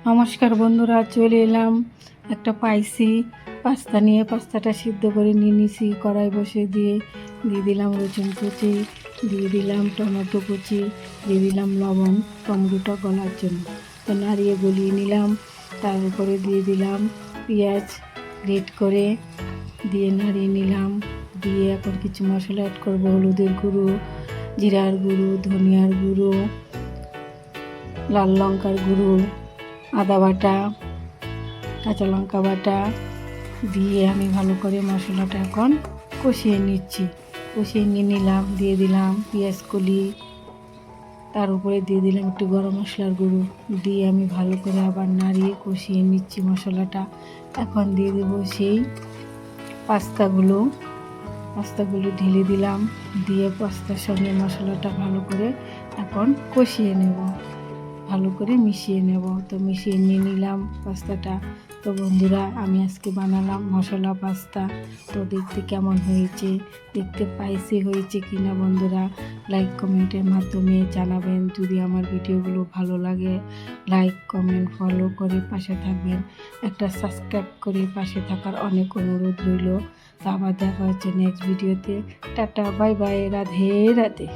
নমস্কার বন্ধুরা, চলে এলাম একটা পাইসি পাস্তা নিয়ে। পাস্তাটা সিদ্ধ করে নিয়ে নিয়েছি, কড়াই বসে দিয়ে দিলাম রসুন কুচি, দিয়ে দিলাম টমেটো কুচি, দিয়ে দিলাম লবণ টমেটোটা গলার জন্য। তো নাড়িয়ে গলিয়ে নিলাম। তার উপরে দিয়ে দিলাম পেঁয়াজ গ্রেট করে, দিয়ে নাড়িয়ে নিলাম। দিয়ে এখন কিছু মশলা অ্যাড করবো: হলুদের গুঁড়ো, জিরার গুঁড়ো, ধনিয়ার গুঁড়ো, লাল লঙ্কার গুঁড়ো, আদা বাটা, কাঁচা লঙ্কা বাটা দিয়ে আমি ভালো করে মশলাটা এখন কষিয়ে নিচ্ছি। কষিয়ে নিয়ে নিলাম, দিয়ে দিলাম পেঁয়াজ কলি, তার উপরে দিয়ে দিলাম একটু গরম মশলার গুঁড়ো, দিয়ে আমি ভালো করে আবার নাড়িয়ে কষিয়ে নিচ্ছি মশলাটা। এখন দিয়ে দেবো সেই পাস্তাগুলো ঢেলে দিলাম, দিয়ে পাস্তার সঙ্গে মশলাটা ভালো করে এখন কষিয়ে নেব, ভালো করে মিশিয়ে নেব। তো মিশিয়ে নিয়ে নিলাম পাস্তাটা। তো বন্ধুরা, আমি আজকে বানালাম মশলা পাস্তা। তো দেখতে কেমন হয়েছে, দেখতে স্পাইসি হয়েছে কি না বন্ধুরা লাইক কমেন্টের মাধ্যমে জানাবেন। যদি আমার ভিডিওগুলো ভালো লাগে লাইক কমেন্ট ফলো করে পাশে থাকবেন, একটা সাবস্ক্রাইব করে পাশে থাকার অনেক অনুরোধ রইল। তো আবার দেখা হচ্ছে নেক্সট ভিডিওতে। Tata, bye bye, Radhe Radhe.